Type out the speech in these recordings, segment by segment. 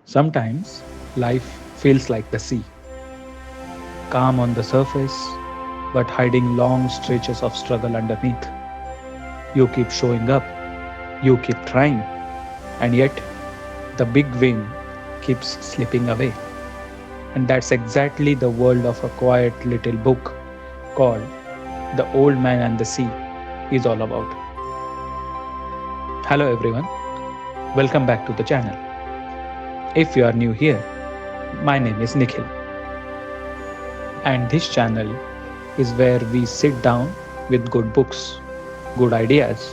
Sometimes life feels like the sea, calm on the surface, but hiding long stretches of struggle underneath. You keep showing up, you keep trying, and yet the big win keeps slipping away. And that's exactly the world of a quiet little book called The Old Man and the Sea is all about. Hello everyone, welcome back to the channel. If you are new here, my name is Nikhil, and this channel is where we sit down with good books, good ideas,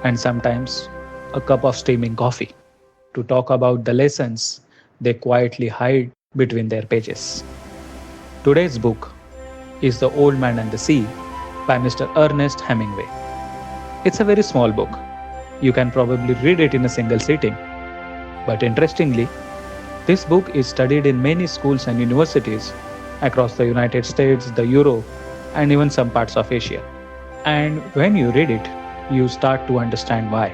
and sometimes a cup of steaming coffee to talk about the lessons they quietly hide between their pages. Today's book is The Old Man and the Sea by Mr. Ernest Hemingway. It's a very small book. You can probably read it in a single sitting. But interestingly, this book is studied in many schools and universities across the United States, the Europe, and even some parts of Asia. And when you read it, you start to understand why.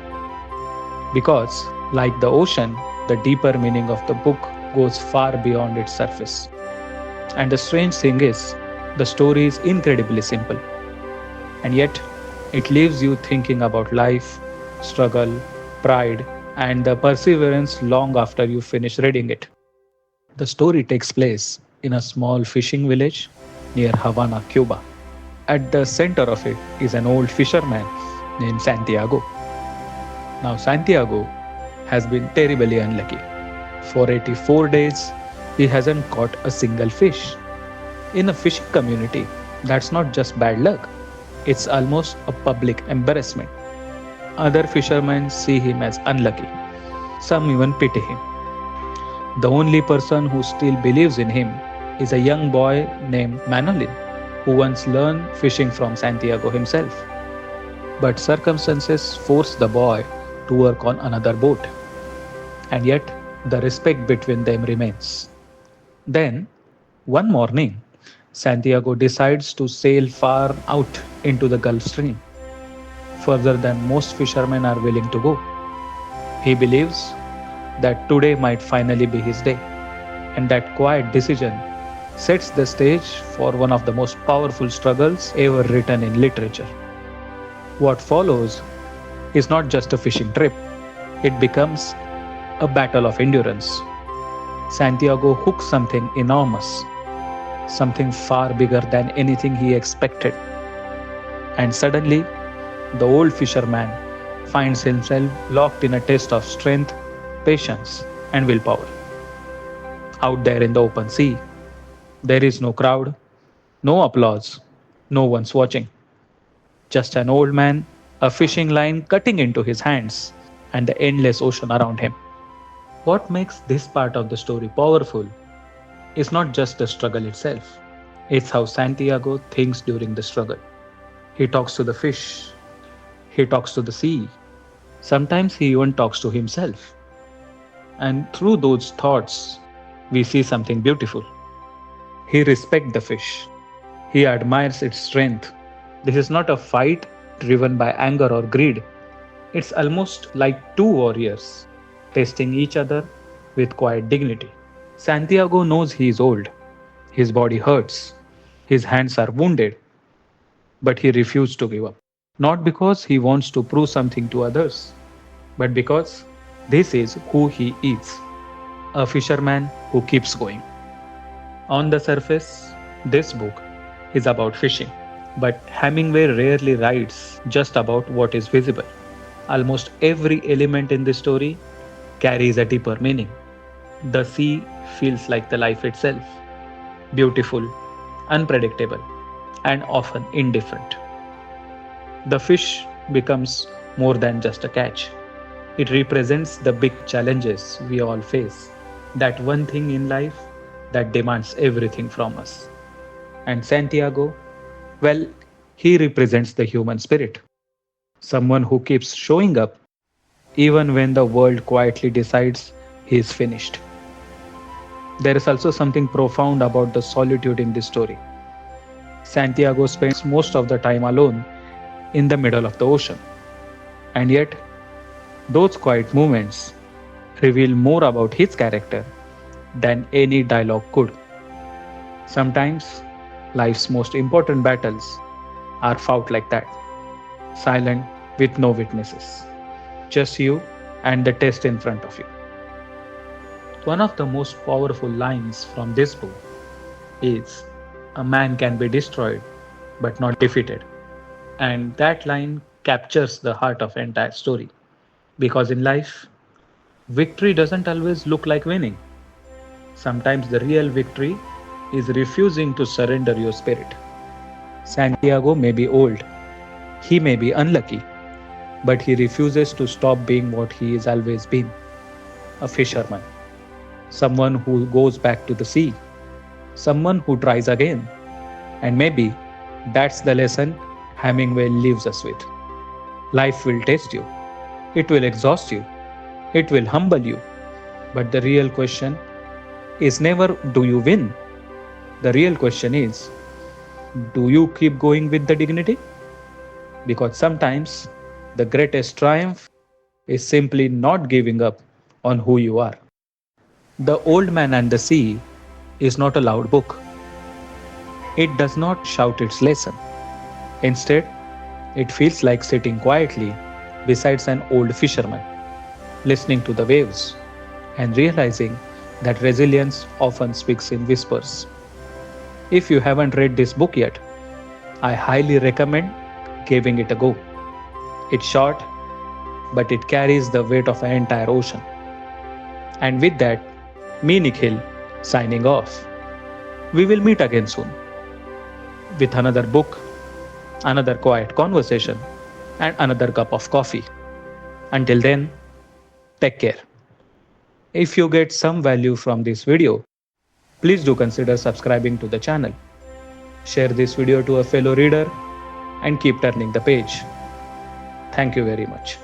Because, like the ocean, the deeper meaning of the book goes far beyond its surface. And the strange thing is, the story is incredibly simple. And yet, it leaves you thinking about life, struggle, pride, and the perseverance long after you finish reading it. The story takes place in a small fishing village near Havana, Cuba. At the center of it is an old fisherman named Santiago. Now, Santiago has been terribly unlucky. For 84 days, he hasn't caught a single fish. In a fishing community, that's not just bad luck, it's almost a public embarrassment. Other fishermen see him as unlucky. Some even pity him. The only person who still believes in him is a young boy named Manolin, who once learned fishing from Santiago himself. But circumstances force the boy to work on another boat. And yet, the respect between them remains. Then, one morning, Santiago decides to sail far out into the Gulf Stream, further than most fishermen are willing to go. He believes that today might finally be his day, and that quiet decision sets the stage for one of the most powerful struggles ever written in literature. What follows is not just a fishing trip, it becomes a battle of endurance. Santiago hooks something enormous, something far bigger than anything he expected. And suddenly, the old fisherman finds himself locked in a test of strength, patience, and willpower. Out there in the open sea, there is no crowd, no applause, no one's watching. Just an old man, a fishing line cutting into his hands, and the endless ocean around him. What makes this part of the story powerful is not just the struggle itself, it's how Santiago thinks during the struggle. He talks to the fish, he talks to the sea, sometimes he even talks to himself. And through those thoughts, we see something beautiful. He respects the fish, he admires its strength. This is not a fight driven by anger or greed. It's almost like two warriors testing each other with quiet dignity. Santiago knows he is old. His body hurts. His hands are wounded. But he refuses to give up. Not because he wants to prove something to others, but because this is who he is, a fisherman who keeps going. On the surface, this book is about fishing. But Hemingway rarely writes just about what is visible. Almost every element in this story carries a deeper meaning. The sea feels like the life itself, beautiful, unpredictable, and often indifferent. The fish becomes more than just a catch. It represents the big challenges we all face, that one thing in life that demands everything from us. And Santiago, well, he represents the human spirit, someone who keeps showing up even when the world quietly decides he is finished. There is also something profound about the solitude in this story. Santiago spends most of the time alone in the middle of the ocean. And yet, those quiet moments reveal more about his character than any dialogue could. Sometimes life's most important battles are fought like that, silent with no witnesses, just you and the test in front of you. One of the most powerful lines from this book is, "A man can be destroyed but not defeated." And that line captures the heart of the entire story. Because in life, victory doesn't always look like winning. Sometimes the real victory is refusing to surrender your spirit. Santiago may be old, he may be unlucky, but he refuses to stop being what he has always been, a fisherman, someone who goes back to the sea, someone who tries again. And maybe that's the lesson Hemingway leaves us with. Life will test you, it will exhaust you, it will humble you. But the real question is never, do you win? The real question is, do you keep going with the dignity? Because sometimes the greatest triumph is simply not giving up on who you are. The Old Man and the Sea is not a loud book. It does not shout its lesson. Instead, it feels like sitting quietly beside an old fisherman, listening to the waves and realizing that resilience often speaks in whispers. If you haven't read this book yet, I highly recommend giving it a go. It's short, but it carries the weight of an entire ocean. And with that, me Nikhil signing off. We will meet again soon with another book, another quiet conversation, and another cup of coffee. Until then, take care. If you get some value from this video, please do consider subscribing to the channel. Share this video to a fellow reader and keep turning the page. Thank you very much.